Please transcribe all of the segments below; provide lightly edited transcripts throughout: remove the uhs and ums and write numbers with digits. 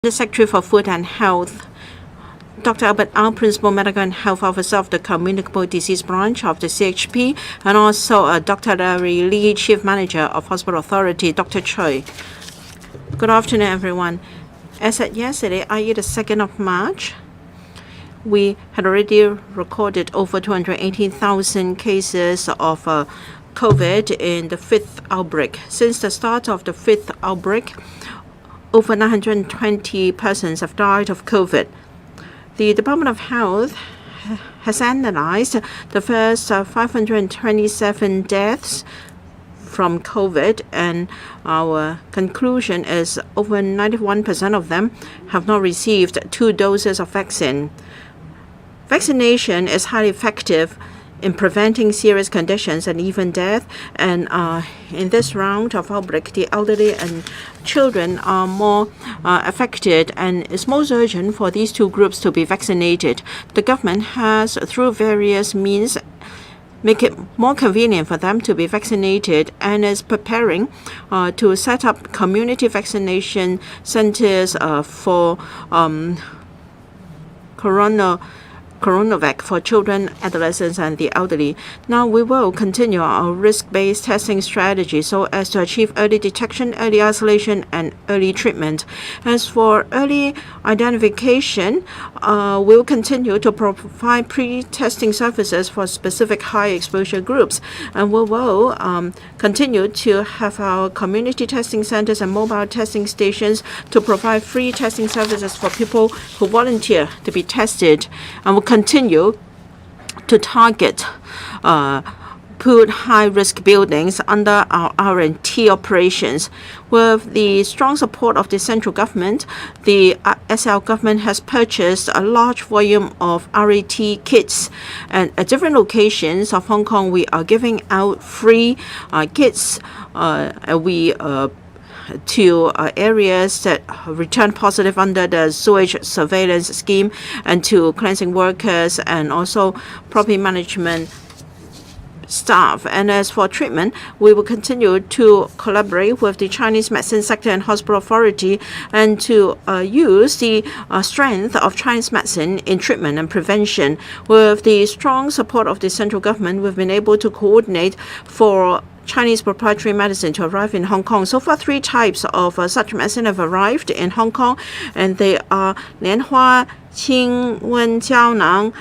The Secretary for Food and Health, Dr. Albert Au, Principal Medical and Health Officer of the Communicable Disease Branch of the CHP, and also Dr. Larry Lee, Chief Manager of Hospital Authority, Dr. Choi. Good afternoon, everyone. As at yesterday, i.e. the 2nd of March, we had already recorded over 218,000 cases of COVID in the 5th outbreak. Since the start of the 5th outbreak, over 920 persons have died of COVID. The Department of Health has analyzed the first 527 deaths from COVID, and our conclusion is over 91% of them have not received 2 doses of vaccine. Vaccination is highly effective in preventing serious conditions and even death. And in this round of outbreak, the elderly and children are more affected, and it's most urgent for these 2 groups to be vaccinated. The government has, through various means, make it more convenient for them to be vaccinated, and is preparing to set up community vaccination centers for Coronavac for children, adolescents, and the elderly. Now we will continue our risk-based testing strategy so as to achieve early detection, early isolation, and early treatment. As for early identification, we will continue to provide pre-testing services for specific high-exposure groups, and we will continue to have our community testing centers and mobile testing stations to provide free testing services for people who volunteer to be tested, and we'll continue to target put high-risk buildings under our R&T operations. With the strong support of the central government, the SL government has purchased a large volume of RAT kits, and at different locations of Hong Kong, we are giving out free kits. To areas that return positive under the sewage surveillance scheme, and to cleansing workers and also property management staff. And as for treatment, we will continue to collaborate with the Chinese medicine sector and hospital authority, and to use the strength of Chinese medicine in treatment and prevention. With the strong support of the central government, we've been able to coordinate for Chinese proprietary medicine to arrive in Hong Kong. So far, 3 types of such medicine have arrived in Hong Kong, and they are Lianhua Qingwen Jiaonang,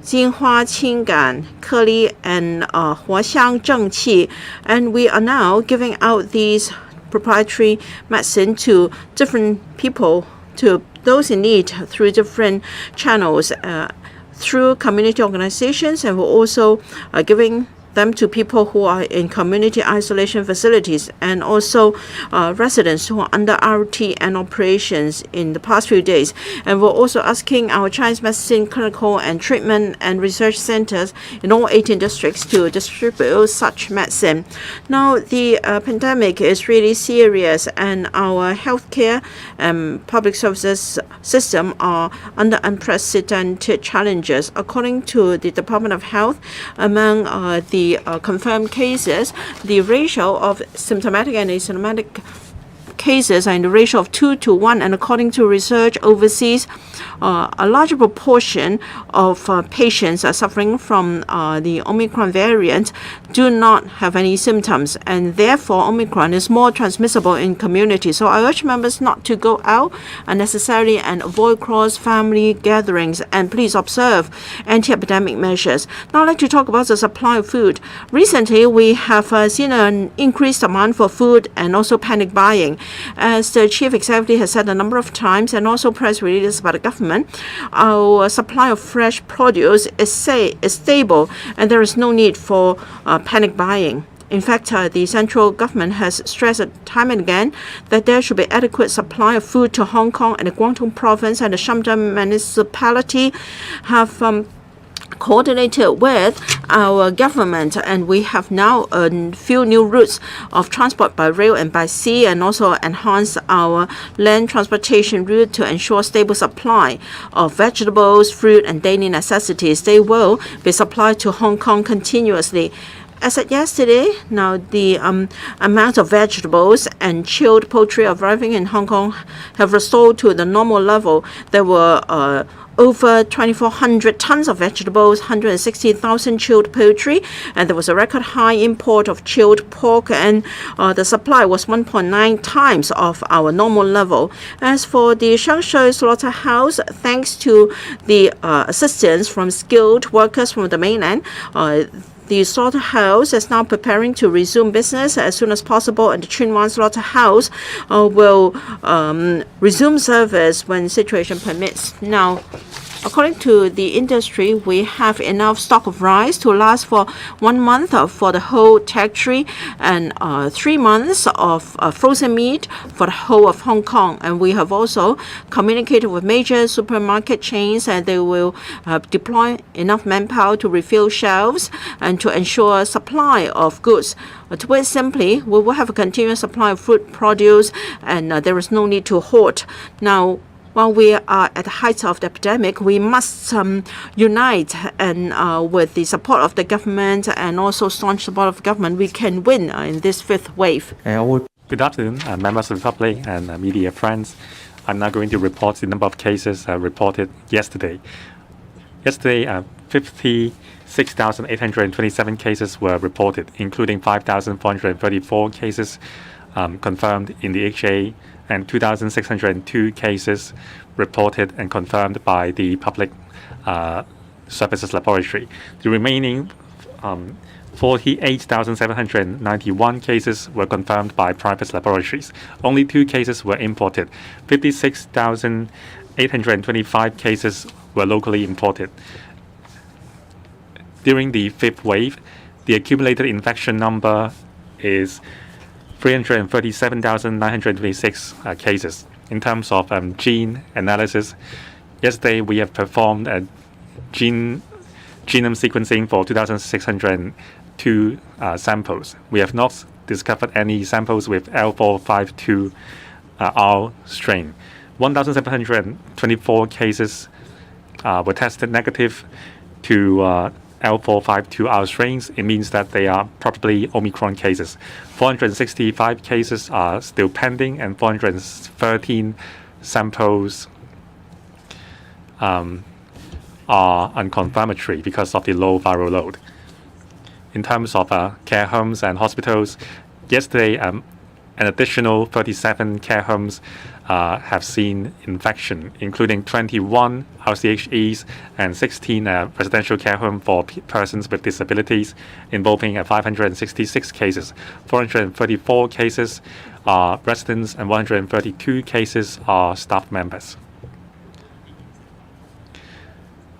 Jinhua Qinggan Keli, and Huaxiang Zhengqi. And we are now giving out these proprietary medicine to different people, to those in need, through different channels, through community organizations, and we're also giving them to people who are in community isolation facilities, and also residents who are under RT and operations in the past few days. And we're also asking our Chinese medicine clinical and treatment and research centers in all 18 districts to distribute such medicine. Now, the pandemic is really serious, and our healthcare and public services system are under unprecedented challenges. According to the Department of Health, among the confirmed cases, the ratio of symptomatic and asymptomatic cases are in the ratio of 2 to 1, and according to research overseas, a larger proportion of patients are suffering from the Omicron variant do not have any symptoms, and therefore Omicron is more transmissible in community. So I urge members not to go out unnecessarily and avoid cross-family gatherings, and please observe anti-epidemic measures. Now I'd like to talk about the supply of food. Recently, we have seen an increased demand for food and also panic buying. As the chief executive has said a number of times, and also press releases by the government, our supply of fresh produce is stable, and there is no need for panic buying. In fact, the central government has stressed time and again that there should be adequate supply of food to Hong Kong, and the Guangdong province and the Shandong municipality have coordinated with our government, and we have now a few new routes of transport by rail and by sea, and also enhance our land transportation route to ensure stable supply of vegetables, fruit, and daily necessities. They will be supplied to Hong Kong continuously. As at yesterday, now the amount of vegetables and chilled poultry arriving in Hong Kong have restored to the normal level. There were over 2,400 tons of vegetables, 160,000 chilled poultry, and there was a record high import of chilled pork, and the supply was 1.9 times of our normal level. As for the Shanghai slaughterhouse, thanks to the assistance from skilled workers from the mainland, the slaughterhouse is now preparing to resume business as soon as possible, and the Chinwan slaughterhouse will resume service when situation permits. Now, according to the industry, we have enough stock of rice to last for 1 month for the whole territory and 3 months of frozen meat for the whole of Hong Kong. And we have also communicated with major supermarket chains, and they will deploy enough manpower to refill shelves and to ensure supply of goods. To put it simply, we will have a continuous supply of fruit produce, and there is no need to hoard. Now, while we are at the height of the epidemic, we must unite, and with the support of the government and also staunch support of the government, we can win in this fifth wave. Good afternoon, members of the public and media friends. I'm now going to report the number of cases reported yesterday. Yesterday, 56,827 cases were reported, including 5,434 cases confirmed in the HA, and 2,602 cases reported and confirmed by the Public Services Laboratory. The remaining 48,791 cases were confirmed by private laboratories. Only 2 cases were imported. 56,825 cases were locally imported. During the fifth wave, the accumulated infection number is 337,926 cases. In terms of gene analysis, yesterday we have performed a genome sequencing for 2,602 samples. We have not discovered any samples with L452R strain. 1,724 cases were tested negative to L452R strains. It means that they are probably Omicron cases. 465 cases are still pending, and 413 samples are unconfirmatory because of the low viral load. In terms of care homes and hospitals, yesterday an additional 37 care homes have seen infection, including 21 RCHEs and 16 residential care homes for persons with disabilities, involving 566 cases. 434 cases are residents and 132 cases are staff members.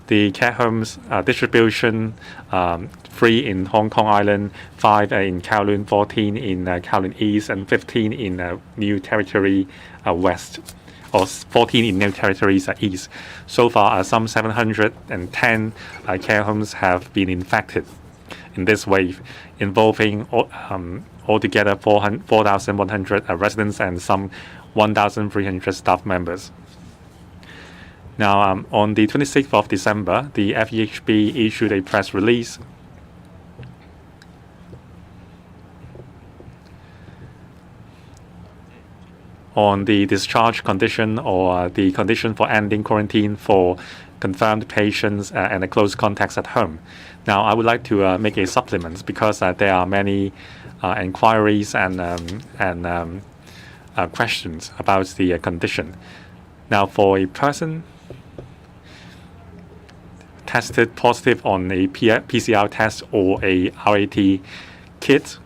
The care homes distribution, 3 in Hong Kong Island, 5 in Kowloon, 14 in Kowloon East, and 15 in New Territory West, or 14 in New Territories East. So far, some 710 care homes have been infected in this wave, involving altogether 4,100 residents and some 1,300 staff members. Now, on the 26th of December, the FEHB issued a press release on the discharge condition, or the condition for ending quarantine for confirmed patients and close contacts at home. Now, I would like to make a supplement because there are many inquiries and questions about the condition. Now, for a person tested positive on a PCR test or a RAT kit,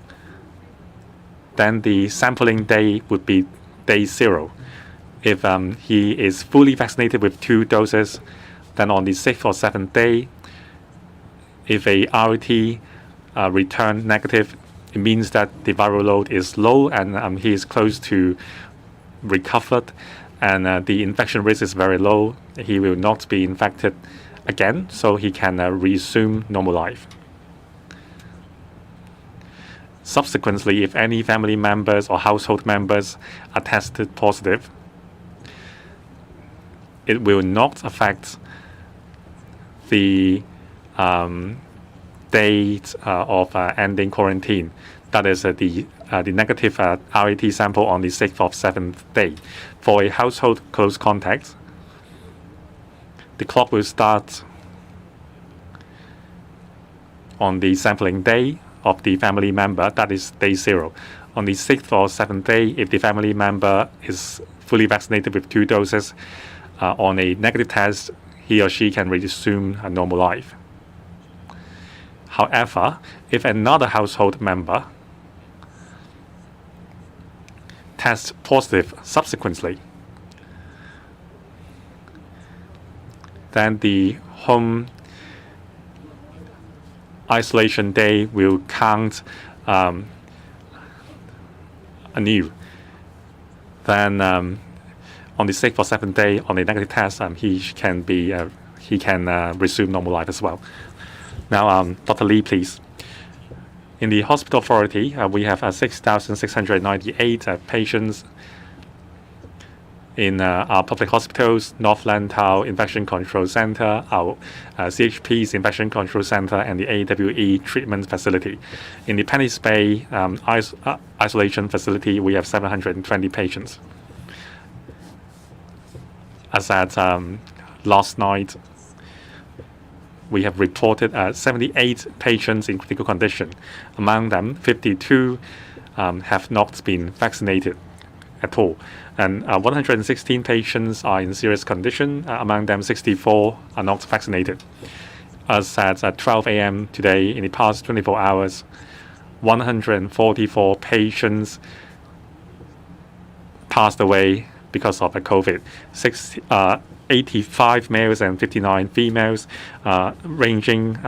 then the sampling day would be day 0. If he is fully vaccinated with 2 doses, then on the 6th or 7th day, if a RAT returned negative, it means that the viral load is low and he is close to recovered, and the infection risk is very low. He will not be infected again, so he can resume normal life. Subsequently, if any family members or household members are tested positive, it will not affect the date of ending quarantine. That is the negative RAT sample on the 6th of 7th day. For a household close contact, the clock will start on the sampling day of the family member, that is day 0. On the 6th or 7th day, if the family member is fully vaccinated with 2 doses, on a negative test, he or she can resume a normal life. However, if another household member tests positive subsequently, then the home isolation day will count anew. Then on the 6th or 7th day, on the negative test, he can resume normal life as well. Now, Dr. Lee, please. In the hospital authority, we have 6,698 patients in our public hospitals, North Lantau Infection Control Center, our CHP's Infection Control Center, and the AWE treatment facility. In the Penny's Bay isolation facility, we have 720 patients. As at last night, we have reported 78 patients in critical condition. Among them, 52 have not been vaccinated at all. And 116 patients are in serious condition. Among them, 64 are not vaccinated. As at 12 a.m. today, in the past 24 hours, 144 patients passed away because of COVID. 85 males and 59 females, ranging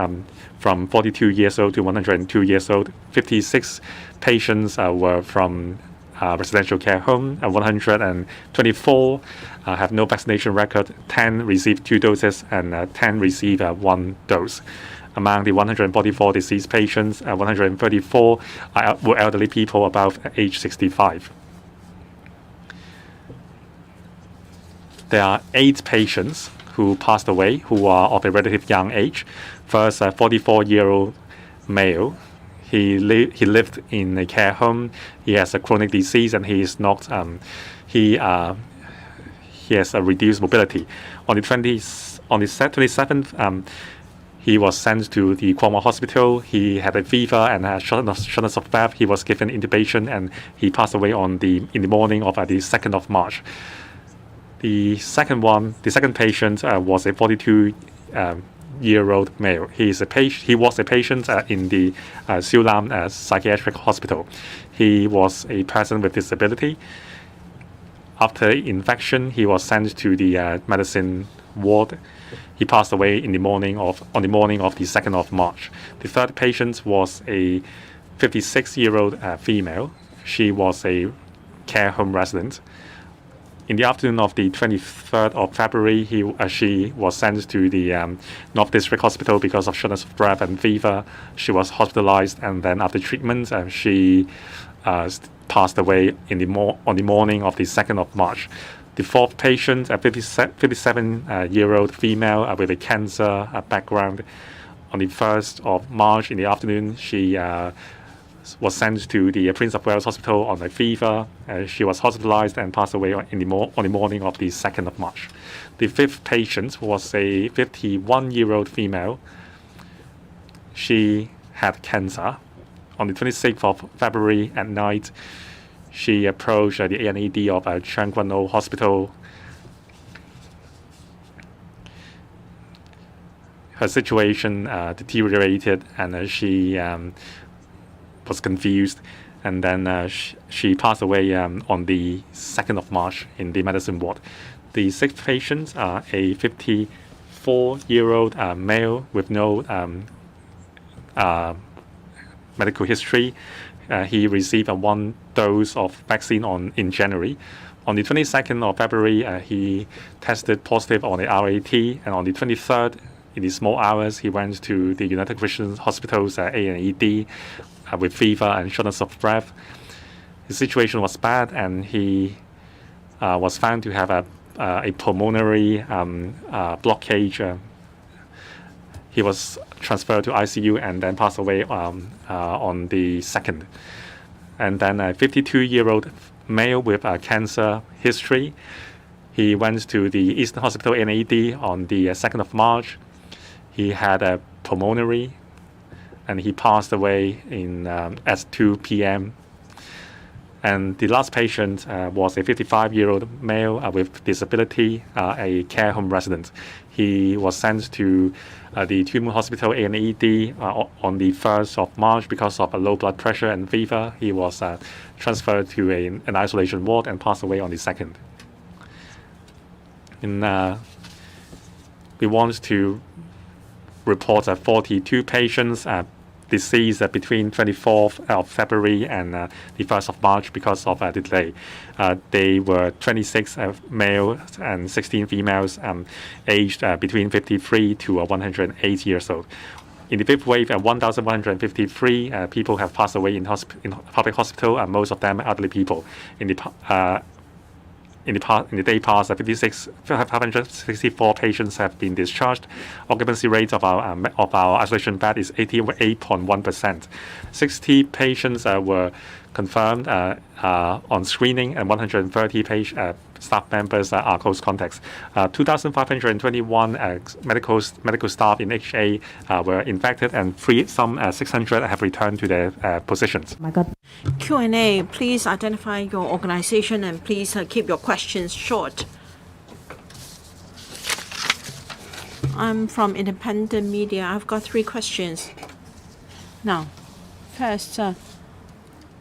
from 42 years old to 102 years old. 56 patients were from residential care home. 124 have no vaccination record. 10 received 2 doses and 10 received 1 dose. Among the 144 deceased patients, 134 were elderly people above age 65. There are 8 patients who passed away who are of a relatively young age. First, a 44-year-old male. He lived in a care home. He has a chronic disease and he is not. He has a reduced mobility. On the 27th, he was sent to the Cova hospital. He had a fever and a shortness of breath. He was given intubation and he passed away in the morning of the 2nd of March. The second patient was a 42-year-old male. He was a patient in the Siu Lam Psychiatric Hospital. He was a person with disability. After infection, he was sent to the medicine ward. He passed away on the morning of the 2nd of March. The third patient was a 56-year-old female. She was a care home resident. In the afternoon of the 23rd of February, she was sent to the North District Hospital because of shortness of breath and fever. She was hospitalized, and then after treatment, she passed away on the morning of the 2nd of March. The fourth patient, a 57-year-old female with a cancer background, on the 1st of March in the afternoon, she was sent to the Prince of Wales Hospital on a fever. She was hospitalized and passed away on the morning of the 2nd of March. The fifth patient was a 51-year-old female. She had cancer. On the 26th of February at night, she approached the A&ED of Chuan Kwun O Hospital. Her situation deteriorated and she was confused, and then she passed away on the 2nd of March in the medicine ward. The sixth patient, a 54-year-old male with no medical history. He received 1 dose of vaccine in January. On the 22nd of February, he tested positive on the RAT, and on the 23rd, in the small hours, he went to the United Christian Hospital's A&ED with fever and shortness of breath. His situation was bad, and he was found to have a pulmonary blockage He was transferred to ICU and then passed away on the 2nd. And then a 52-year-old male with a cancer history. He went to the Eastern Hospital NAD on the 2nd of March. He had a pulmonary, and he passed away at 2 p.m. And the last patient was a 55-year-old male with disability, a care home resident. He was sent to the Two Moon Hospital NAD on the 1st of March because of a low blood pressure and fever. He was transferred to an isolation ward and passed away on the 2nd. And we want to report 42 patients deceased between 24th of February and the 1st of March because of a delay. They were 26 males and 16 females aged between 53 to 108 years old. In the fifth wave, 1,153 people have passed away in public hospital, and most of them elderly people. In the day past, 564 patients have been discharged. Occupancy rate of our isolation bed is 88.1%. 60 patients were confirmed on screening, and 130 staff members are close contacts. 2,521 medical staff in HA were infected, and 600 have returned to their positions. My God. Q&A, please identify your organization and please keep your questions short. I'm from independent media. I've got 3 questions. Now, first,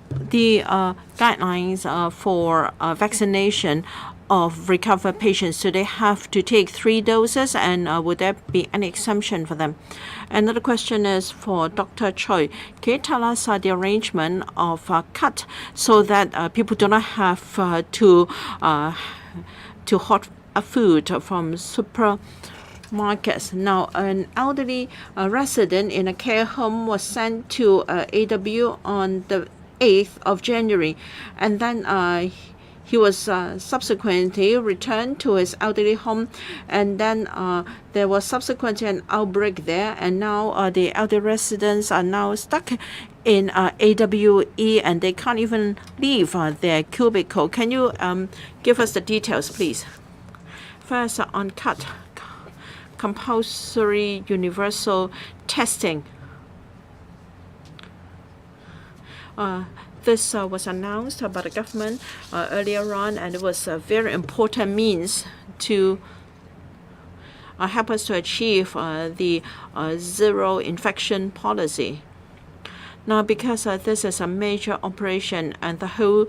the guidelines for vaccination of recovered patients, do they have to take 3 doses, and would there be any exemption for them? Another question is for Dr. Choi. Can you tell us the arrangement of cut so that people do not have to hot food from supermarkets? Now, an elderly resident in a care home was sent to AW on the 8th of January, and then he was subsequently returned to his elderly home, and then there was subsequently an outbreak there, and now the elderly residents are now stuck in AWE, and they can't even leave their cubicle. Can you give us the details, please? First, on compulsory universal testing. This was announced by the government earlier on, and it was a very important means to help us to achieve the zero infection policy. Now, because this is a major operation and the whole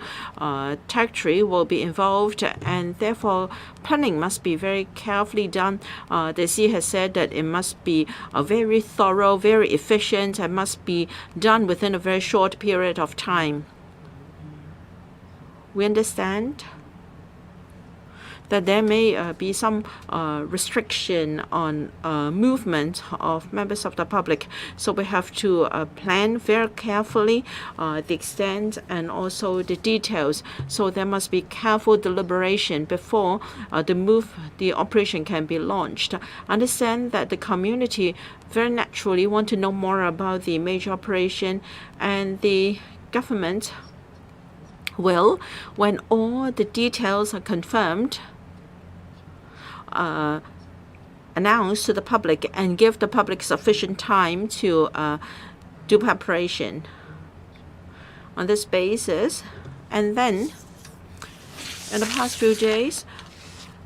territory will be involved, and therefore planning must be very carefully done. The C has said that it must be very thorough, very efficient, and must be done within a very short period of time. We understand that there may be some restriction on movement of members of the public. So we have to plan very carefully the extent and also the details. So there must be careful deliberation before the operation can be launched. Understand that the community very naturally want to know more about the major operation, and the government will, when all the details are confirmed, announce to the public and give the public sufficient time to do preparation on this basis. And then, in the past few days,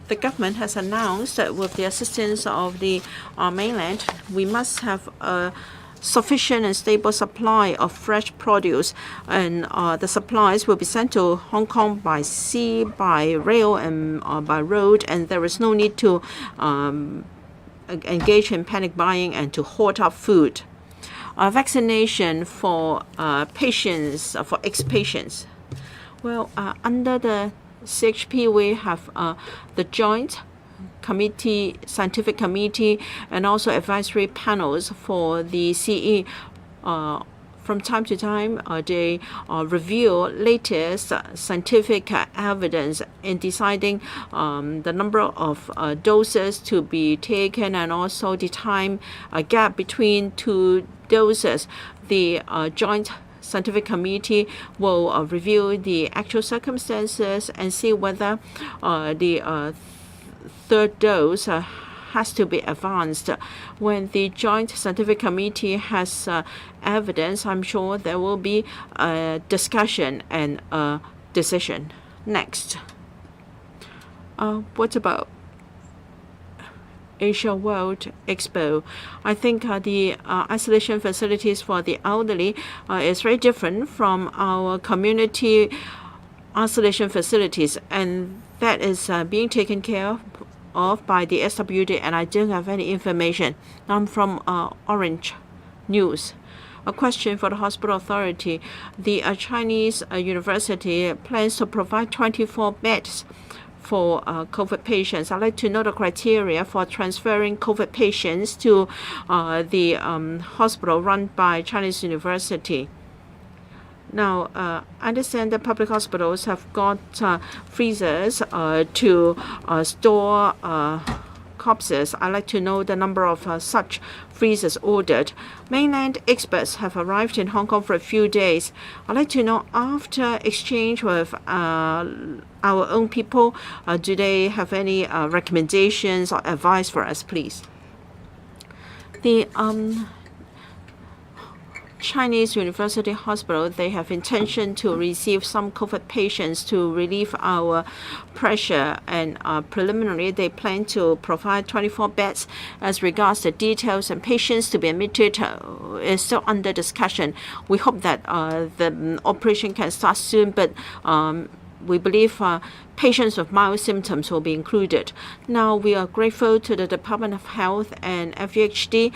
the government has announced that with the assistance of the mainland, we must have a sufficient and stable supply of fresh produce, and the supplies will be sent to Hong Kong by sea, by rail, and by road, and there is no need to engage in panic buying and to hoard up food. Vaccination for patients, for ex-patients. Well, under the CHP, we have the joint committee, scientific committee, and also advisory panels for the CE From time to time, they review latest scientific evidence in deciding the number of doses to be taken and also the time gap between two doses. The joint scientific committee will review the actual circumstances and see whether the third dose has to be advanced. When the joint scientific committee has evidence, I'm sure there will be a discussion and a decision. Next. What about Asia World Expo? I think the isolation facilities for the elderly is very different from our community isolation facilities, and that is being taken care of by the SWD, and I don't have any information. I'm from Orange News. A question for the hospital authority. The Chinese university plans to provide 24 beds for COVID patients. I'd like to know the criteria for transferring COVID patients to the hospital run by Chinese university. Now, I understand that public hospitals have got freezers to store corpses. I'd like to know the number of such freezers ordered. Mainland experts have arrived in Hong Kong for a few days. I'd like to know, after exchange with our own people, do they have any recommendations or advice for us, please? The Chinese University Hospital, they have intention to receive some COVID patients to relieve our pressure, and preliminarily they plan to provide 24 beds. As regards the details and patients to be admitted is still under discussion. We hope that the operation can start soon, but we believe patients with mild symptoms will be included. Now, we are grateful to the Department of Health and FEHD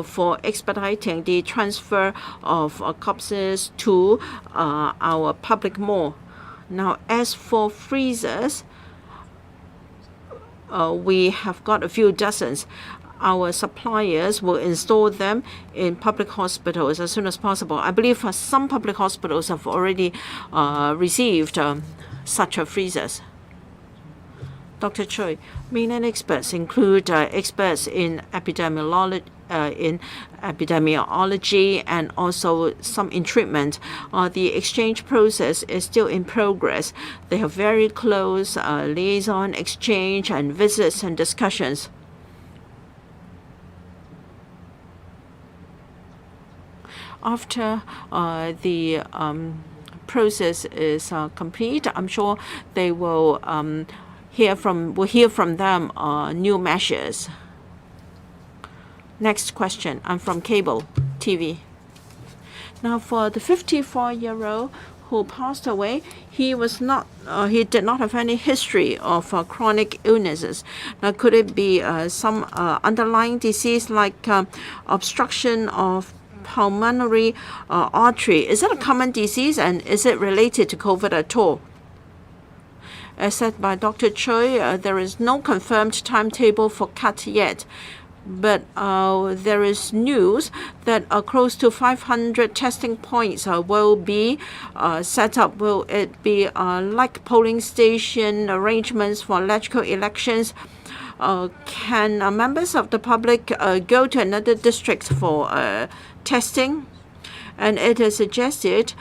for expediting the transfer of corpses to our public mall. Now, as for freezers, we have got a few dozens. Our suppliers will install them in public hospitals as soon as possible. I believe some public hospitals have already received such freezers. Dr. Choi, mainland experts include experts in epidemiology and also some in treatment. The exchange process is still in progress. They have very close liaison exchange and visits and discussions. After the process is complete, I'm sure they will hear from them new measures. Next question. I'm from cable TV. Now, for the 54-year-old who passed away, he did not have any history of chronic illnesses. Now, could it be some underlying disease like obstruction of pulmonary artery? Is it a common disease, and is it related to COVID at all? As said by Dr. Choi, there is no confirmed timetable for cut yet, but there is news that close to 500 testing points will be set up. Will it be like polling station arrangements for local elections? Can members of the public go to another district for testing? And it is suggested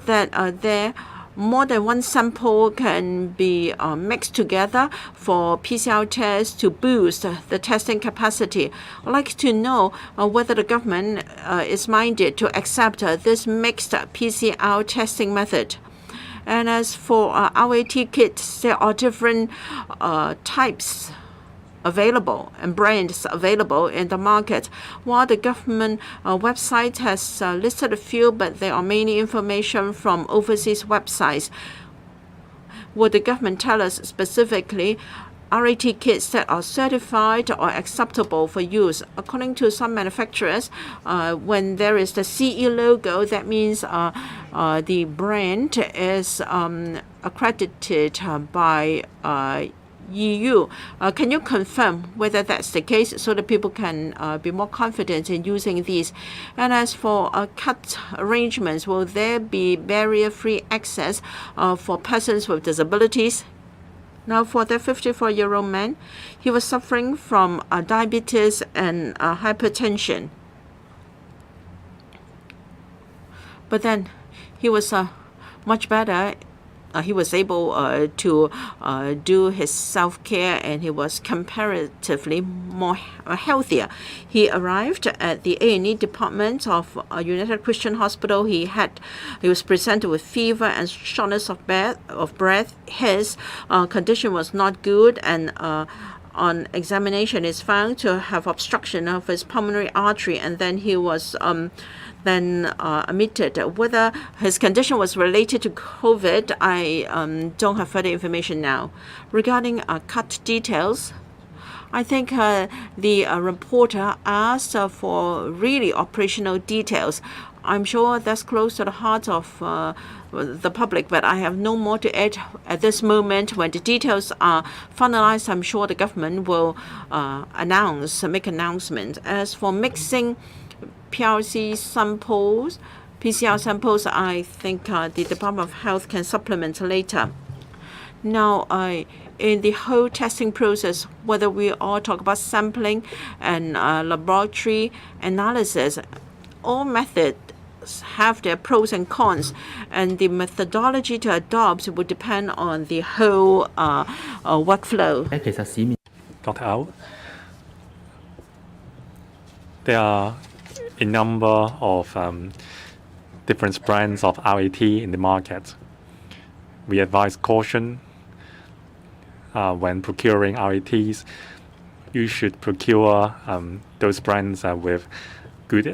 that there more than one sample can be mixed together for PCR tests to boost the testing capacity. I'd like to know whether the government is minded to accept this mixed PCR testing method. And as for RAT kits, there are different types available and brands available in the market. While the government website has listed a few, but there are many information from overseas websites. Would the government tell us specifically RAT kits that are certified or acceptable for use? According to some manufacturers, when there is the CE logo, that means the brand is accredited by EU. Can you confirm whether that's the case so that people can be more confident in using these? And as for cut arrangements, will there be barrier-free access for persons with disabilities? Now, for the 54-year-old man, he was suffering from diabetes and hypertension. But then he was much better. He was able to do his self-care, and he was comparatively more healthier. He arrived at the A&E department of United Christian Hospital. He was presented with fever and shortness of breath. His condition was not good, and on examination is found to have obstruction of his pulmonary artery, and then he was admitted. Whether his condition was related to COVID, I don't have further information now. Regarding cut details, I think the reporter asked for really operational details. I'm sure that's close to the heart of the public, but I have no more to add at this moment. When the details are finalized, I'm sure the government will make announcement. As for mixing PCR samples, I think the Department of Health can supplement later. Now, in the whole testing process, whether we all talk about sampling and laboratory analysis, all methods have their pros and cons, and the methodology to adopt would depend on the whole workflow. Dr. Au, there are a number of different brands of RAT in the market. We advise caution when procuring RATs. You should procure those brands with good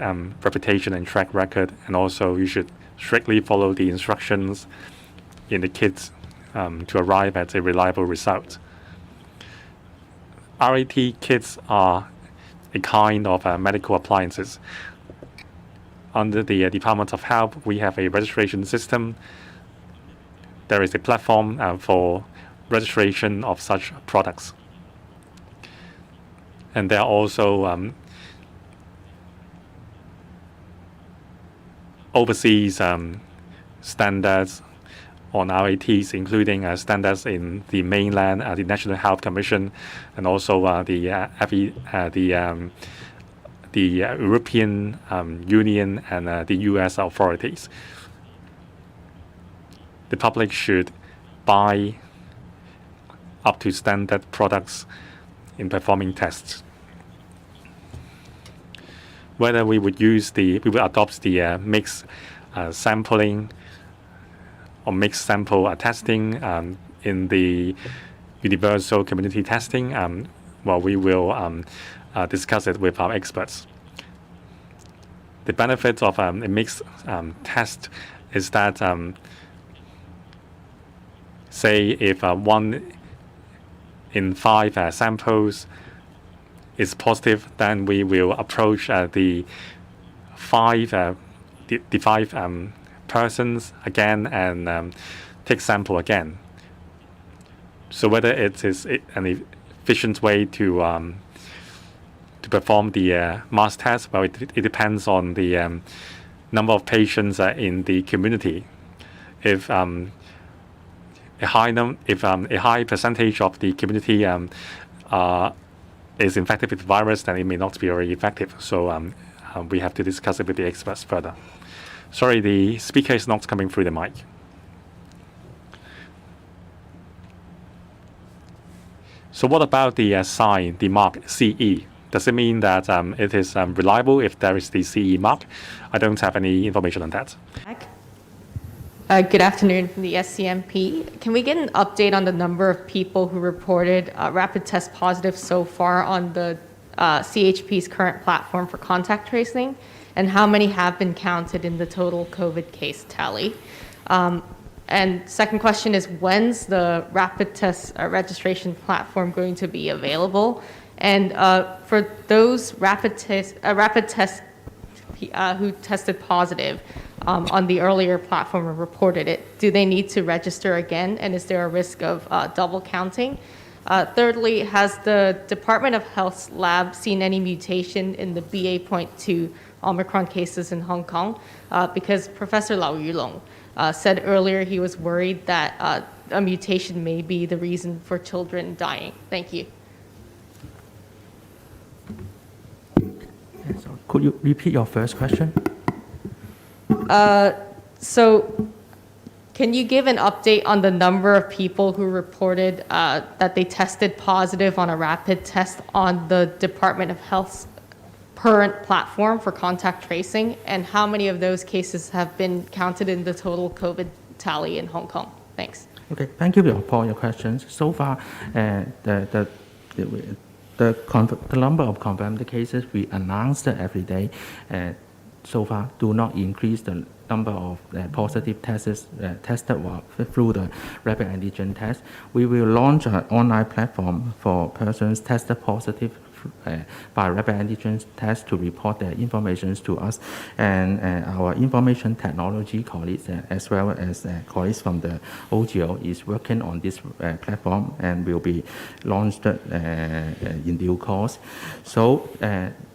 reputation and track record, and also you should strictly follow the instructions in the kits to arrive at a reliable result. RAT kits are a kind of medical appliances. Under the Department of Health, we have a registration system. There is a platform for registration of such products. And there are also overseas standards on RATs, including standards in the mainland, the National Health Commission, and also the European Union and the US authorities. The public should buy up to standard products in performing tests. Whether we would adopt the mixed sampling or mixed sample testing in the universal community testing, we will discuss it with our experts. The benefit of a mixed test is that, say, if 1 in 5 samples is positive, then we will approach the five persons again and take sample again. So whether it is an efficient way to perform the mass test, well, it depends on the number of patients in the community. If a high percentage of the community is infected with the virus, then it may not be very effective. So we have to discuss it with the experts further. Sorry, the speaker is not coming through the mic. So what about the sign, the mark CE? Does it mean that it is reliable if there is the CE mark? I don't have any information on that. Good afternoon from the SCMP. Can we get an update on the number of people who reported rapid test positive so far on the CHP's current platform for contact tracing, and how many have been counted in the total COVID case tally? And second question is, when's the rapid test registration platform going to be available? And for those rapid tests who tested positive on the earlier platform and reported it, do they need to register again? And is there a risk of double counting? Thirdly, has the Department of Health's lab seen any mutation in the BA.2 Omicron cases in Hong Kong? Because Professor Lau Yulong said earlier he was worried that a mutation may be the reason for children dying. Thank you. So could you repeat your first question? So can you give an update on the number of people who reported that they tested positive on a rapid test on the Department of Health's current platform for contact tracing, and how many of those cases have been counted in the total COVID tally in Hong Kong? Thanks. Okay, thank you for your questions. So far, the number of confirmed cases we announced every day so far do not increase the number of positive tests tested through the rapid antigen test. We will launch an online platform for persons tested positive by rapid antigen test to report their information to us, and our information technology colleagues as well as colleagues from the OGO is working on this platform and will be launched in due course. So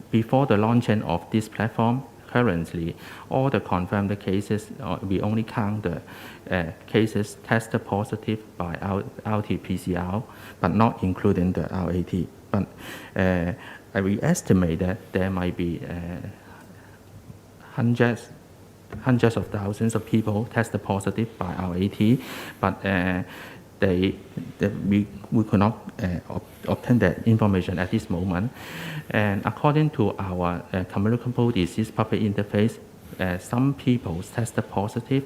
before the launching of this platform, currently all the confirmed cases, we only count the cases tested positive by RT-PCR, but not including the RAT. But we estimate that there might be hundreds of thousands of people tested positive by RAT, but we could not obtain that information at this moment. And according to our communicable disease public interface, some people tested positive.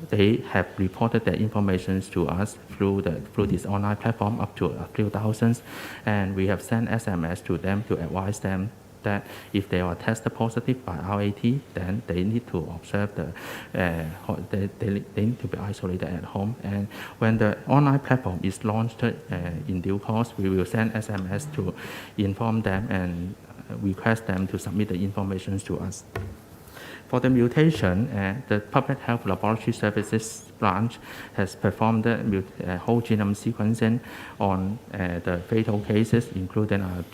They have reported their information to us through this online platform up to a few thousands, and we have sent SMS to them to advise them that if they are tested positive by RAT, then they need to observe they need to be isolated at home. And when the online platform is launched in due course, we will send SMS to inform them and request them to submit the information to us. For the mutation, the Public Health Laboratory Services branch has performed whole genome sequencing on the fatal cases, including a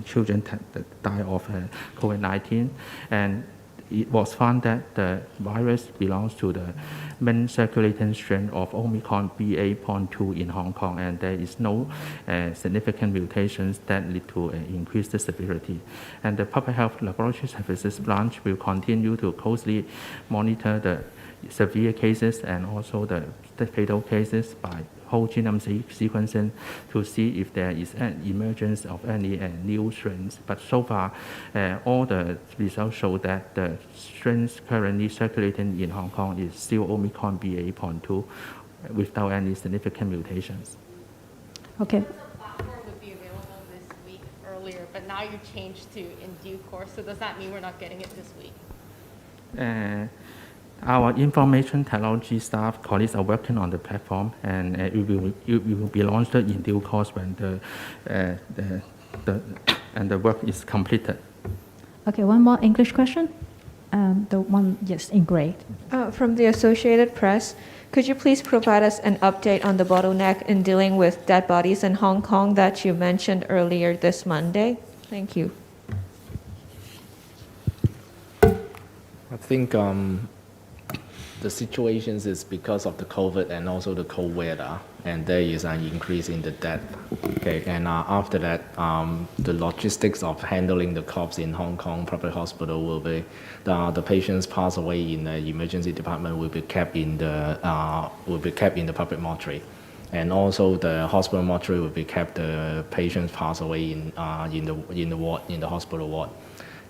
children that die of COVID-19, and it was found that the virus belongs to the main circulating strain of Omicron BA.2 in Hong Kong, and there is no significant mutations that lead to increased severity. And the Public Health Laboratory Services branch will continue to closely monitor the severe cases and also the fatal cases by whole genome sequencing to see if there is an emergence of any new strains. But so far, all the results show that the strains currently circulating in Hong Kong is still Omicron BA.2 without any significant mutations. Okay. The platform would be available this week earlier, but now you changed to in due course. So does that mean we're not getting it this week? Our information technology staff colleagues are working on the platform, and it will be launched in due course when the work is completed. Okay, one more English question. The one, yes, in gray. From the Associated Press, could you please provide us an update on the bottleneck in dealing with dead bodies in Hong Kong that you mentioned earlier this Monday? Thank you. I think the situation is because of the COVID and also the cold weather, and there is an increase in the death. Okay, and after that, the logistics of handling the corpse in Hong Kong public hospital will be the patients pass away in the emergency department will be kept in the public mortuary, and also the hospital mortuary will be kept. The patients pass away in the ward, in the hospital ward.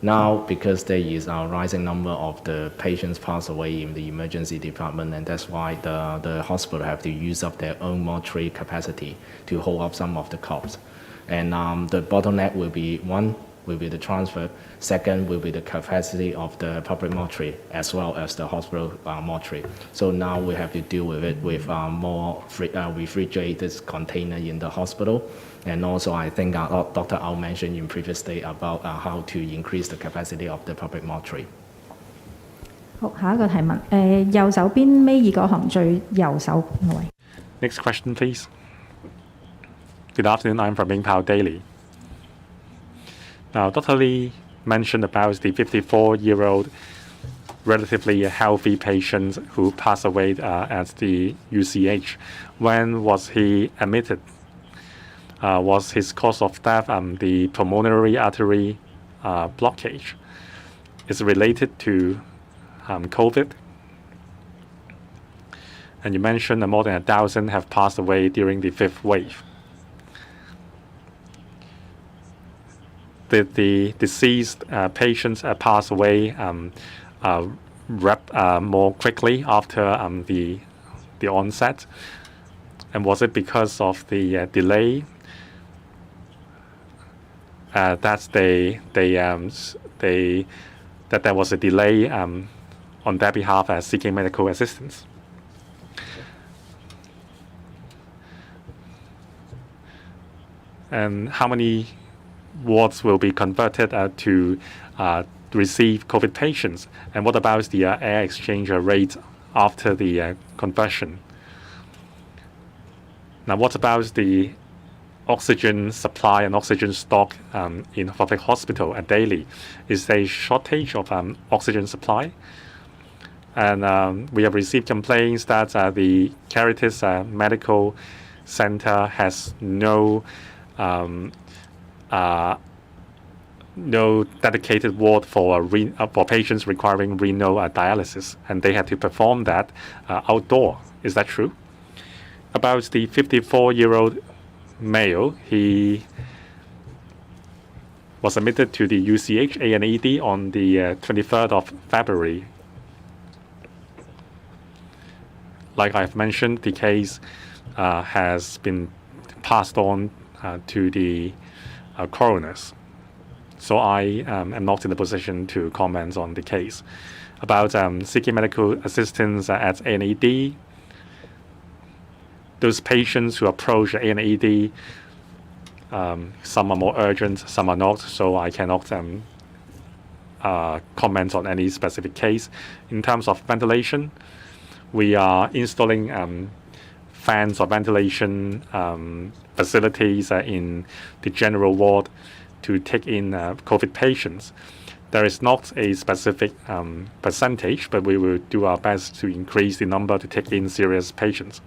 Now, because there is a rising number of the patients pass away in the emergency department, and that's why the hospital have to use up their own mortuary capacity to hold up some of the corpses. And the bottleneck will be, one, will be the transfer. Second, will be the capacity of the public mortuary as well as the hospital mortuary. So now we have to deal with it with more refrigerated container in the hospital. And also, I think Dr. Au mentioned in previous day about how to increase the capacity of the public mortuary. 好，下一個提問。右手邊尾二個行最右手位。Next question, please. Good afternoon. I'm from Mingpao Daily. Now, Dr. Lee mentioned about the 54-year-old relatively healthy patient who passed away at the UCH. When was he admitted? Was his cause of death the pulmonary artery blockage? Is it related to COVID? And you mentioned that more than 1,000 have passed away during the 5th wave. Did the deceased patients pass away more quickly after the onset? And was it because of the delay that there was a delay on their behalf seeking medical assistance? And how many wards will be converted to receive COVID patients? And what about the air exchange rate after the conversion? Now, what about the oxygen supply and oxygen stock in public hospital at Daily? Is there a shortage of oxygen supply? And we have received complaints that the Caritas Medical Center has no dedicated ward for patients requiring renal dialysis, and they had to perform that outdoor. Is that true? About the 54-year-old male, he was admitted to the UCH A&ED on the 23rd of February. Like I've mentioned, the case has been passed on to the coroners. So I am not in a position to comment on the case. About seeking medical assistance at A&ED, those patients who approach A&ED, some are more urgent, some are not, so I cannot comment on any specific case. In terms of ventilation, we are installing fans or ventilation facilities in the general ward to take in COVID patients. There is not a specific percentage, but we will do our best to increase the number to take in serious patients.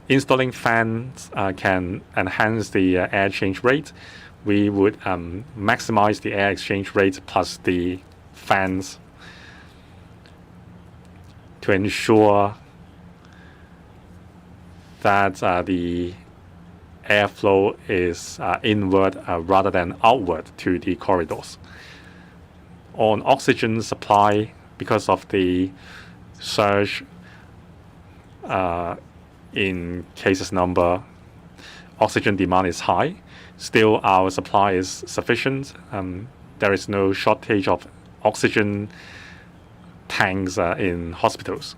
Installing fans can enhance the air exchange rate. We would maximize the air exchange rate plus the fans to ensure that the airflow is inward rather than outward to the corridors. On oxygen supply, because of the surge in cases number, oxygen demand is high. Still, our supply is sufficient. There is no shortage of oxygen tanks in hospitals.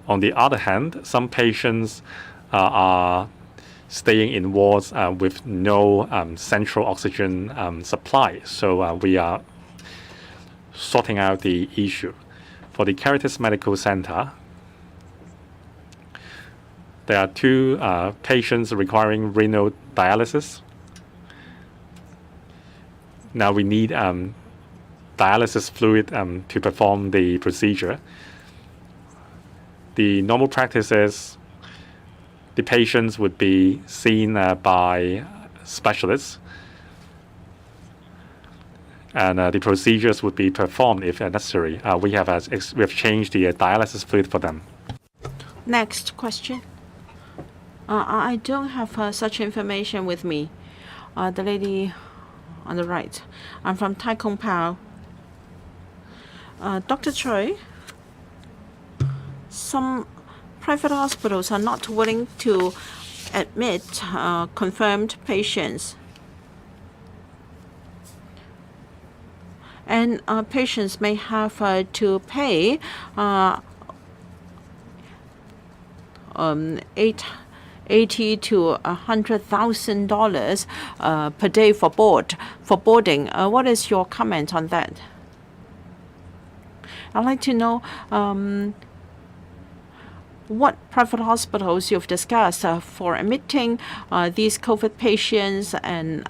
On the other hand, some patients are staying in wards with no central oxygen supply. So we are sorting out the issue. For the Caritas Medical Center, there are 2 patients requiring renal dialysis. Now we need dialysis fluid to perform the procedure. The normal practice is the patients would be seen by specialists, and the procedures would be performed if necessary. We have changed the dialysis fluid for them. Next question. I don't have such information with me. The lady on the right. I'm from Tai Kung Pao. Dr. Choi, some private hospitals are not willing to admit confirmed patients. And patients may have to pay $80,000 to $100,000 per day for boarding. What is your comment on that? I'd like to know what private hospitals you've discussed for admitting these COVID patients, and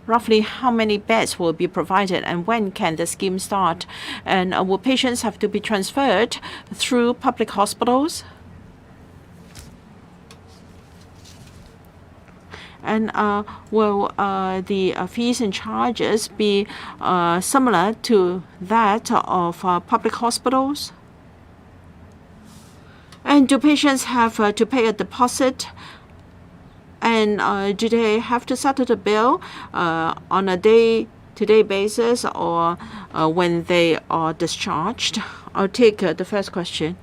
roughly how many beds will be provided, and when can the scheme start? And will patients have to be transferred through public hospitals? And will the fees and charges be similar to that of public hospitals? And do patients have to pay a deposit? And do they have to settle the bill on a day-to-day basis, or when they are discharged? I'll take the first question.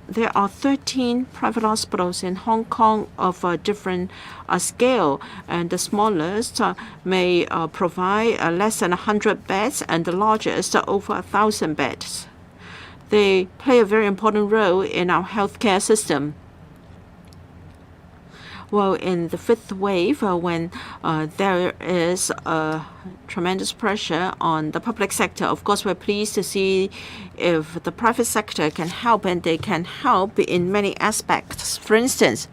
There are 13 private hospitals in Hong Kong of a different scale, and the smallest may provide less than 100 beds, and the largest over 1,000 beds. They play a very important role in our healthcare system. Well, in the fifth wave, when there is tremendous pressure on the public sector, of course, we're pleased to see if the private sector can help, and they can help in many aspects. For instance,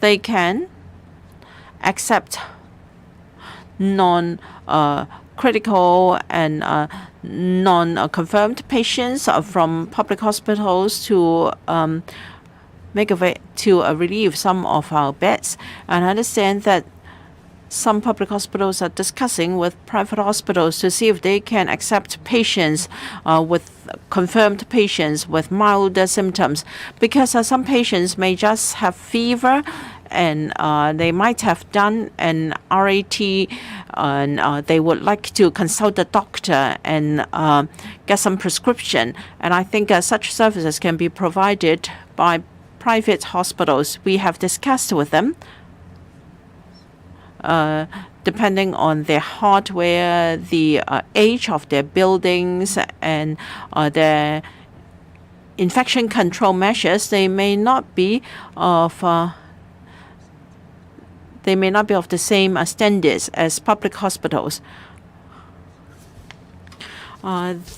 they can accept non-critical and non-confirmed patients from public hospitals to make a way to relieve some of our beds. And I understand that some public hospitals are discussing with private hospitals to see if they can accept patients with confirmed patients with milder symptoms, because some patients may just have fever, and they might have done an RAT, and they would like to consult the doctor and get some prescription. And I think such services can be provided by private hospitals. We have discussed with them, depending on their hardware, the age of their buildings, and their infection control measures. They may not be of the same standards as public hospitals.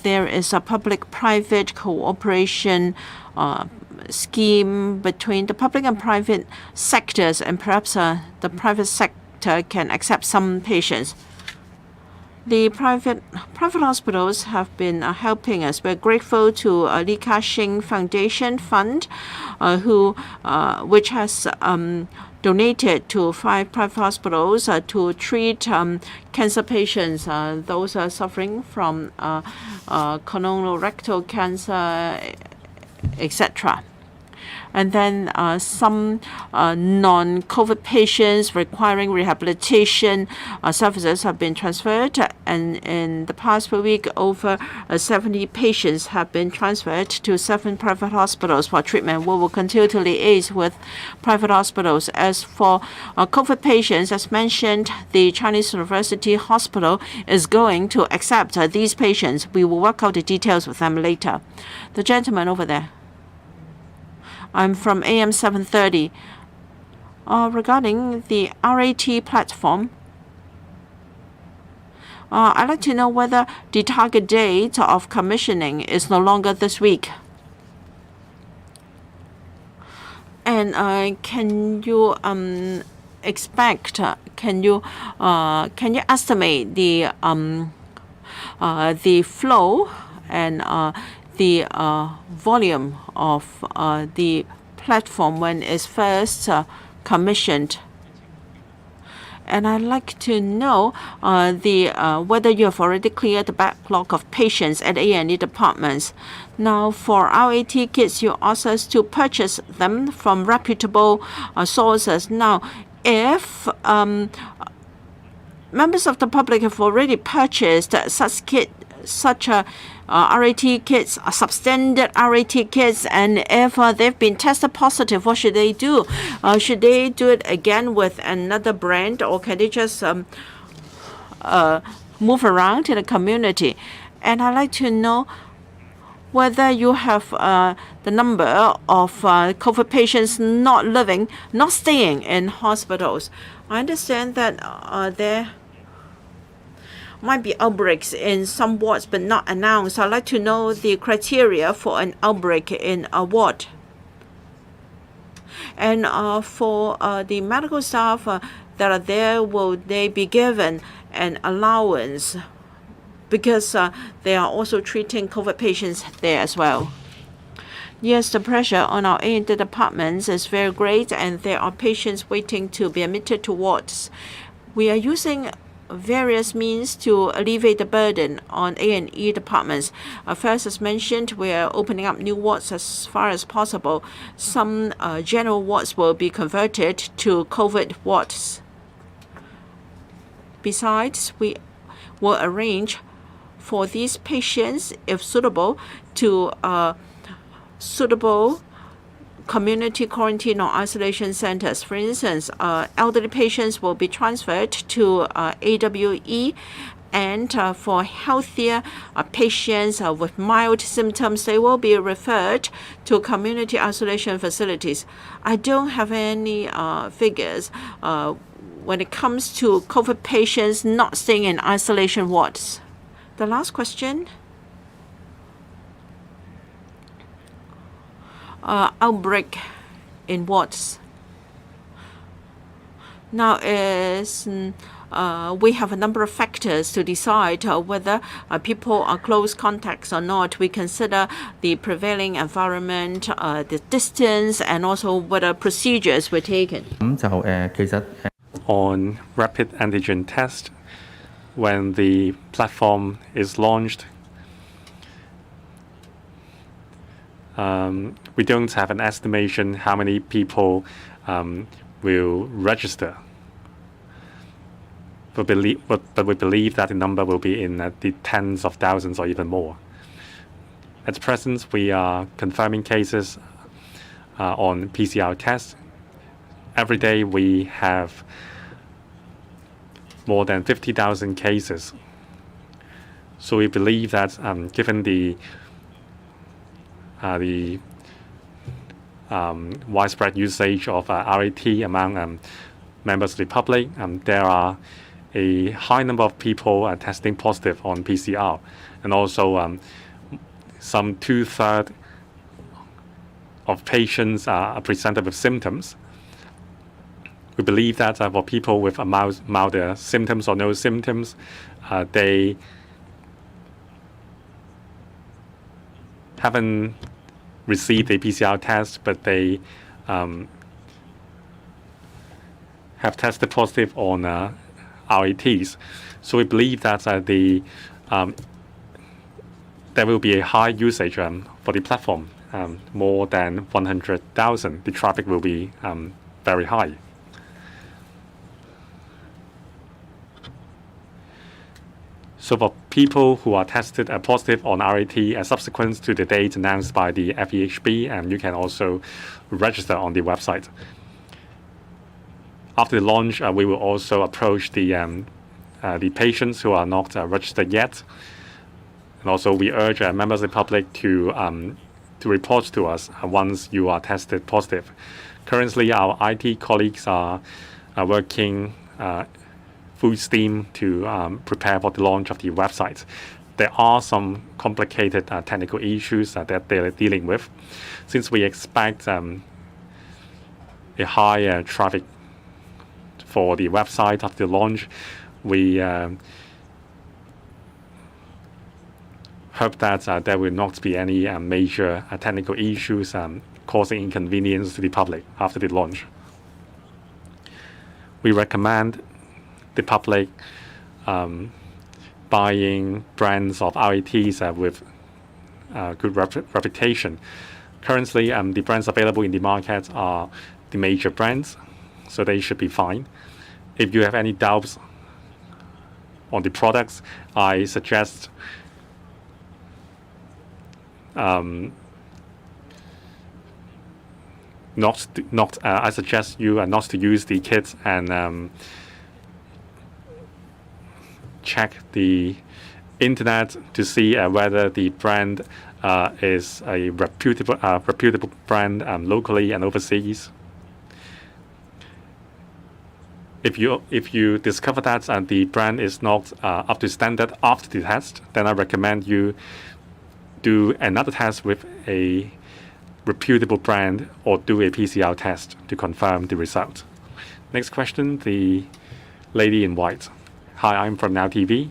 There is a public-private cooperation scheme between the public and private sectors, and perhaps the private sector can accept some patients. The private hospitals have been helping us. We're grateful to Li Ka-shing Foundation Fund, which has donated to 5 private hospitals to treat cancer patients, those are suffering from colorectal cancer, etc. And then some non-COVID patients requiring rehabilitation services have been transferred. And in the past week, over 70 patients have been transferred to 7 private hospitals for treatment. We will continue to liaise with private hospitals. As for COVID patients, as mentioned, the Chinese University Hospital is going to accept these patients. We will work out the details with them later. The gentleman over there. I'm from AM 730. Regarding the RAT platform, I'd like to know whether the target date of commissioning is no longer this week. And can you estimate the flow and the volume of the platform when it's first commissioned? And I'd like to know whether you have already cleared the backlog of patients at A&E departments. Now, for RAT kits, you ask us to purchase them from reputable sources. Now, if members of the public have already purchased such RAT kits, substandard RAT kits, and if they've been tested positive, what should they do? Should they do it again with another brand, or can they just move around in the community? And I'd like to know whether you have the number of COVID patients not staying in hospitals. I understand that there might be outbreaks in some wards but not announced. I'd like to know the criteria for an outbreak in a ward. And for the medical staff that are there, will they be given an allowance? Because they are also treating COVID patients there as well. Yes, the pressure on our A&D departments is very great, and there are patients waiting to be admitted to wards. We are using various means to alleviate the burden on A&E departments. First, as mentioned, we are opening up new wards as far as possible. Some general wards will be converted to COVID wards. Besides, we will arrange for these patients, if suitable, to suitable community quarantine or isolation centers. For instance, elderly patients will be transferred to AWE, and for healthier patients with mild symptoms, they will be referred to community isolation facilities. I don't have any figures when it comes to COVID patients not staying in isolation wards. The last question. Outbreak in wards. Now is we have a number of factors to decide whether people are close contacts or not. We consider the prevailing environment, the distance, and also whether procedures were taken. 咁就其實 On rapid antigen test, when the platform is launched, we don't have an estimation how many people will register. But we believe that the number will be in the tens of thousands or even more. At present, we are confirming cases on PCR tests. Every day we have more than 50,000 cases. So we believe that given the widespread usage of RAT among members of the public, there are a high number of people testing positive on PCR, and also some 2/3 of patients are presented with symptoms. We believe that for people with milder symptoms or no symptoms, they haven't received a PCR test, but they have tested positive on RATs. So we believe that there will be a high usage for the platform, more than 100,000. The traffic will be very high. So for people who are tested positive on RAT subsequent to the date announced by the FEHB, you can also register on the website. After the launch, we will also approach the patients who are not registered yet. And also we urge members of the public to report to us once you are tested positive. Currently, our IT colleagues are working full steam to prepare for the launch of the website. There are some complicated technical issues that they're dealing with. Since we expect a high traffic for the website after the launch, we hope that there will not be any major technical issues causing inconvenience to the public after the launch. We recommend the public buying brands of RATs with good reputation. Currently, the brands available in the market are the major brands, so they should be fine. If you have any doubts on the products, I suggest I suggest you not to use the kits and check the internet to see whether the brand is a reputable brand locally and overseas. if you discover that the brand is not up to standard after the test, then I recommend you do another test with a reputable brand or do a PCR test to confirm the result. Next question, the lady in white. Hi, I'm from Now TV.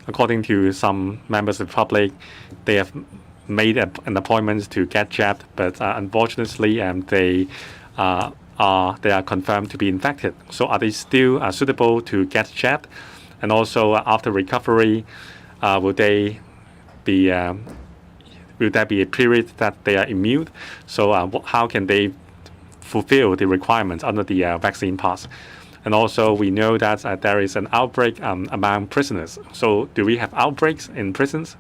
According to some members of the public, they have made an appointment to get jabbed, but unfortunately, they are confirmed to be infected. So, are they still suitable to get jabbed? And also, after recovery, will there be a period that they are immune? So, how can they fulfill the requirements under the vaccine pass? And also, we know that there is an outbreak among prisoners. So, do we have outbreaks in prisons?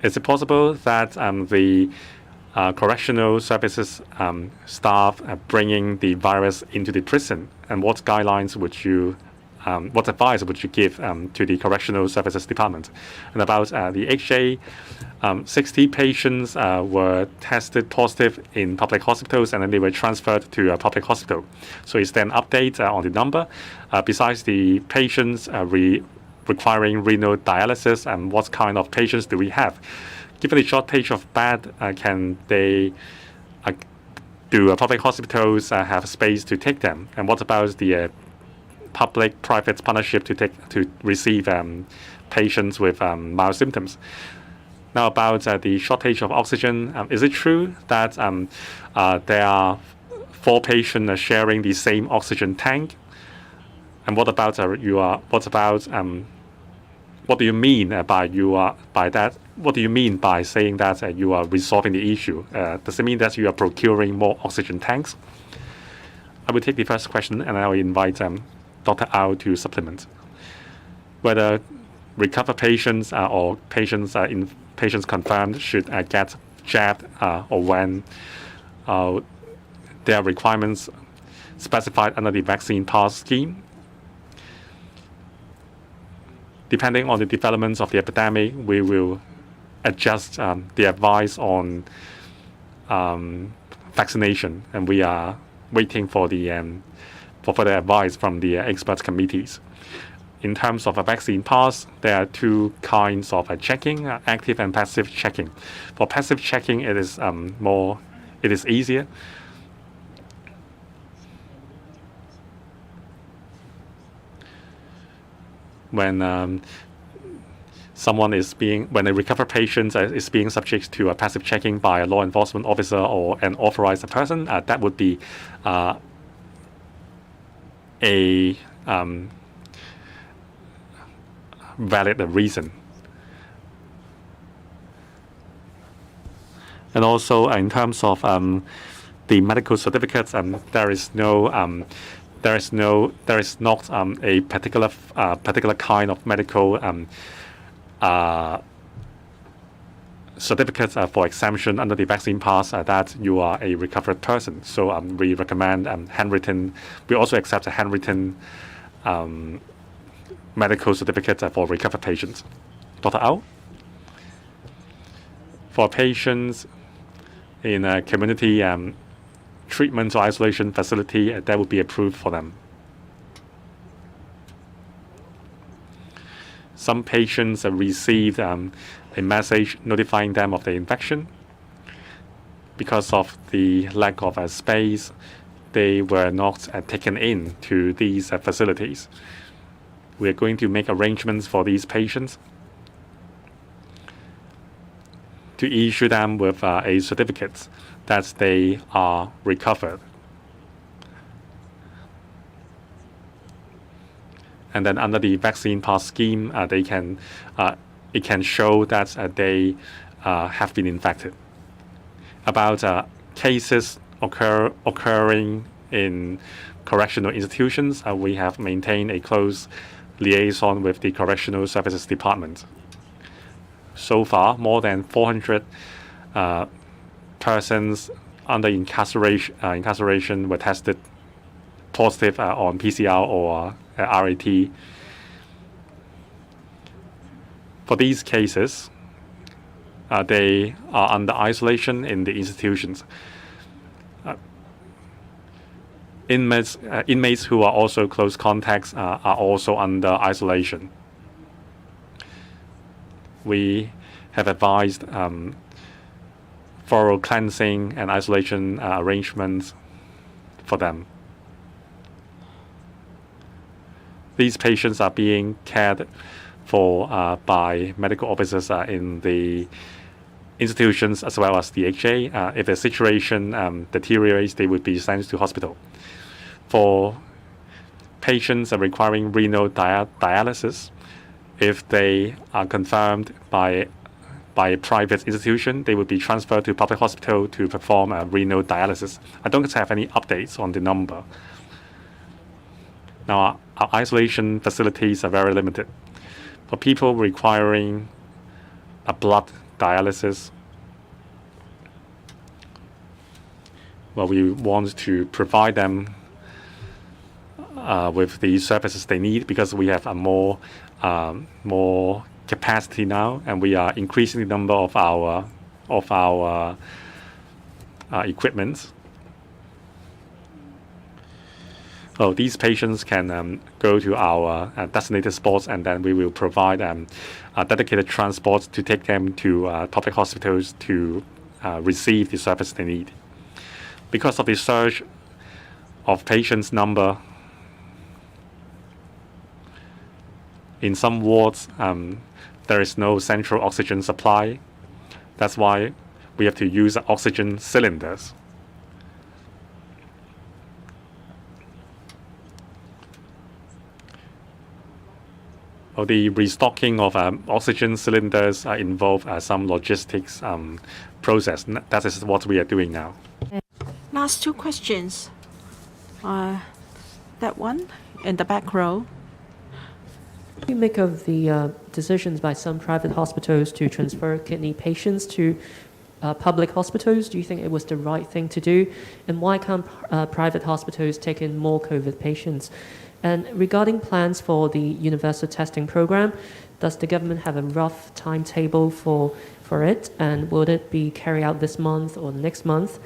Is it possible that the correctional services staff are bringing the virus into the prison? And what guidelines would you, what advice would you give to the correctional services department? And about the HA, 60 patients were tested positive in public hospitals, and then they were transferred to a public hospital. So is there an update on the number? Besides the patients requiring renal dialysis, and what kind of patients do we have? Given the shortage of bed, can they do public hospitals have space to take them? And what about the public-private partnership to receive patients with mild symptoms? Now about the shortage of oxygen, is it true that there are 4 patients sharing the same oxygen tank? And what about what do you mean by that? What do you mean by saying that you are resolving the issue? Does it mean that you are procuring more oxygen tanks? I will take the first question, and I will invite Dr. Au to supplement. Whether recovered patients or patients confirmed should get jabbed or when there are requirements specified under the vaccine pass scheme. Depending on the developments of the epidemic, we will adjust the advice on vaccination, and we are waiting for further advice from the expert committees. In terms of a vaccine pass, there are 2 kinds of checking, active and passive checking. For passive checking, it is easier. When when a recovered patient is being subject to a passive checking by a law enforcement officer or an authorized person, that would be a valid reason. And also in terms of the medical certificates, there is not a particular kind of medical certificate for exemption under the vaccine pass that you are a recovered person. So we recommend handwritten. We also accept a handwritten medical certificate for recovered patients. Dr. Au? For patients in a community treatment or isolation facility, that would be approved for them. Some patients received a message notifying them of the infection. Because of the lack of space, they were not taken in to these facilities. We are going to make arrangements for these patients to issue them with a certificate that they are recovered. And then under the vaccine pass scheme, it can show that they have been infected. About cases occurring in correctional institutions, we have maintained a close liaison with the Correctional Services Department. So far, more than 400 persons under incarceration were tested positive on PCR or RAT. For these cases, they are under isolation in the institutions. Inmates who are also close contacts are also under isolation. We have advised thorough cleansing and isolation arrangements for them. These patients are being cared for by medical officers in the institutions as well as the HA. If the situation deteriorates, they would be sent to hospital. For patients requiring renal dialysis, if they are confirmed by a private institution, they would be transferred to public hospital to perform renal dialysis. I don't have any updates on the number. Now, our isolation facilities are very limited. For people requiring a blood dialysis, well, we want to provide them with the services they need because we have a more capacity now, and we are increasing the number of our equipment. So these patients can go to our designated spots, and then we will provide dedicated transports to take them to public hospitals to receive the service they need. Because of the surge of patients' number, in some wards, there is no central oxygen supply. That's why we have to use oxygen cylinders. The restocking of oxygen cylinders involve some logistics process. That is what we are doing now. Last two questions. That one in the back row. What do you make of the decisions by some private hospitals to transfer kidney patients to public hospitals? Do you think it was the right thing to do? And why can't private hospitals take in more COVID patients? And regarding plans for the universal testing program, does the government have a rough timetable for it? And will it be carried out this month or next month,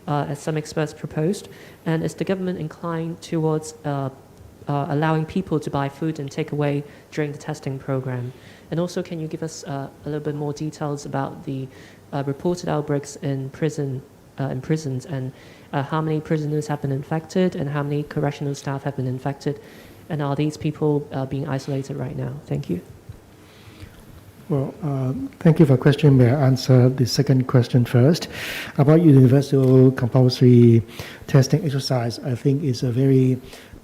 as some experts proposed? And is the government inclined towards allowing people to buy food and take away during the testing program? And also, can you give us a little bit more details about the reported outbreaks in prisons, and how many prisoners have been infected and how many correctional staff have been infected? And are these people being isolated right now? Thank you. Well, thank you for the question. May I answer the second question first? About universal compulsory testing exercise, I think is a very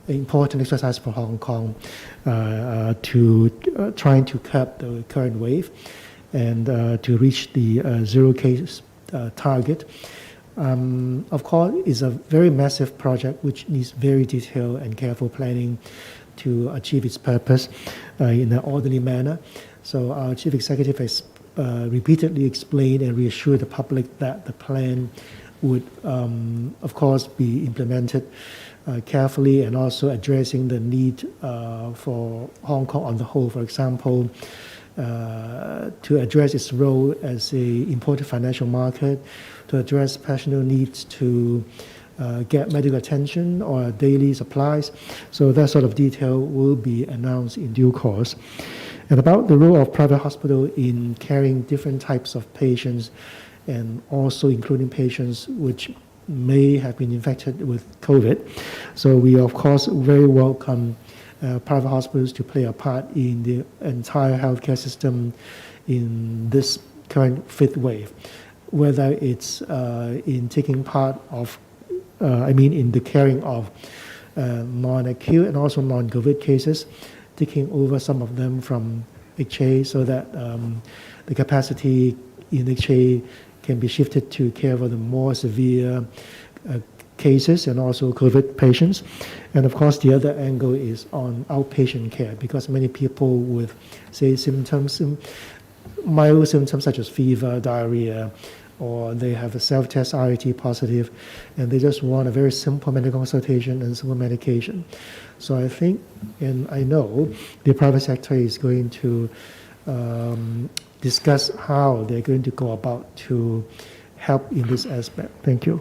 important exercise for Hong Kong to trying to curb the current wave and to reach the zero case target. Of course, it's a very massive project which needs very detailed and careful planning to achieve its purpose in an orderly manner. So our chief executive has repeatedly explained and reassured the public that the plan would, of course, be implemented carefully and also addressing the need for Hong Kong on the whole. For example, to address its role as an important financial market, to address personal needs to get medical attention or daily supplies. So that sort of detail will be announced in due course. And about the role of private hospital in carrying different types of patients and also including patients which may have been infected with COVID. So we, of course, very welcome private hospitals to play a part in the entire healthcare system in this current fifth wave, whether it's in taking part of, in the caring of non-acute and also non-COVID cases, taking over some of them from HA so that the capacity in HA can be shifted to care for the more severe cases and also COVID patients. And of course, the other angle is on outpatient care because many people with, say, mild symptoms such as fever, diarrhea, or they have a self-test RAT positive, and they just want a very simple medical consultation and simple medication. So I think, and I know, the private sector is going to discuss how they're going to go about to help in this aspect. Thank you.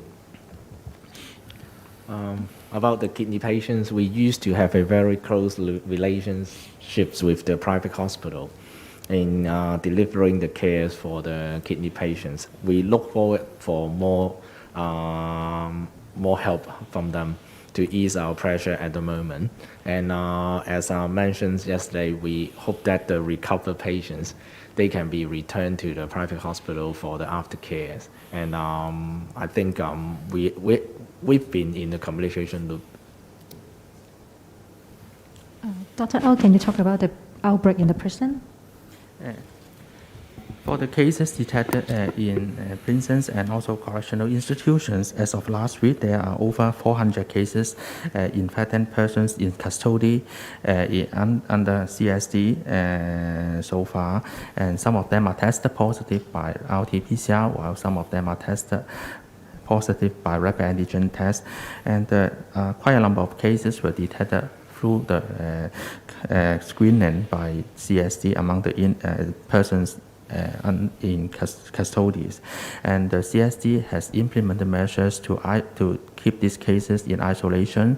about the kidney patients, we used to have a very close relationships with the private hospital in delivering the cares for the kidney patients. We look forward for more help from them to ease our pressure at the moment. And as I mentioned yesterday, we hope that the recovered patients, they can be returned to the private hospital for the aftercares. And I think we've been in the communication loop. Dr. Oh, can you talk about the outbreak in the prison? For the cases detected in prisons and also correctional institutions, as of last week, there are over 400 cases infected persons in custody under CSD so far, and some of them are tested positive by RT-PCR, while some of them are tested positive by rapid antigen test, and quite a number of cases were detected through the screening by CSD among the persons in custodies, and the CSD has implemented measures to keep these cases in isolation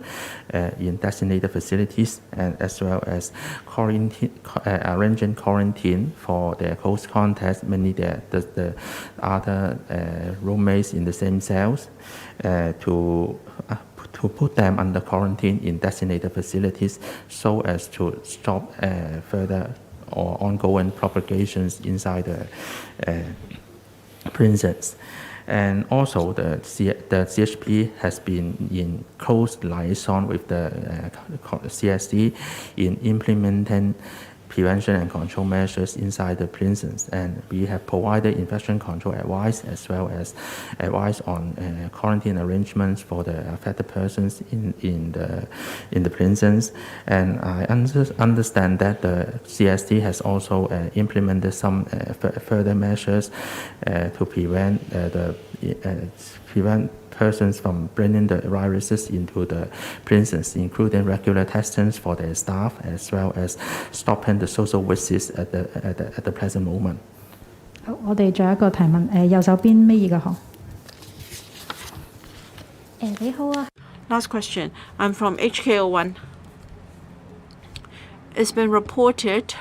in designated facilities, and as well as arranging quarantine for their close contacts, mainly the other roommates in the same cells, to put them under quarantine in designated facilities so as to stop further or ongoing propagations inside the prisons. And also the CHP has been in close liaison with the CSD in implementing prevention and control measures inside the prisons, and we have provided infection control advice as well as advice on quarantine arrangements for the affected persons in the prisons. And I understand that the CSD has also implemented some further measures to prevent persons from bringing the viruses into the prisons, including regular testings for their staff, as well as stopping the social visits at the present moment. 好，我哋仲有一個提問，右手邊尾二個行。你好啊。Last question. I'm from HKO1. It's been reported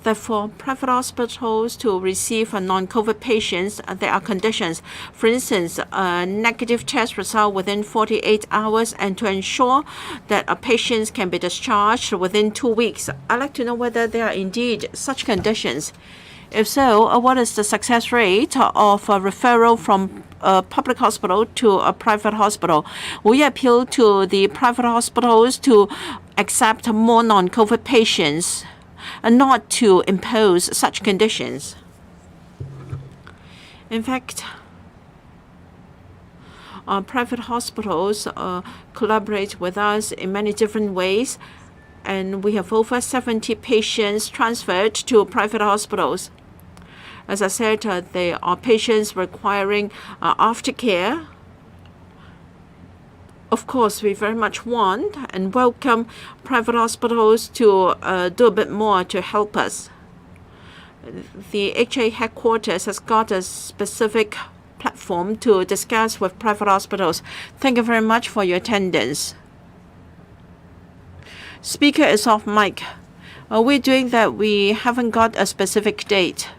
that for private hospitals to receive non-COVID patients, there are conditions. For instance, a negative test result within 48 hours, and to ensure that patients can be discharged within 2 weeks. I'd like to know whether there are indeed such conditions. If so, what is the success rate of referral from a public hospital to a private hospital? Will you appeal to the private hospitals to accept more non-COVID patients and not to impose such conditions? In fact, private hospitals collaborate with us in many different ways, and we have over 70 patients transferred to private hospitals. As I said, there are patients requiring aftercare. Of course, we very much want and welcome private hospitals to do a bit more to help us. The HA headquarters has got a specific platform to discuss with private hospitals. Thank you very much for your attendance. Speaker is off mic. We're doing that. We haven't got a specific date.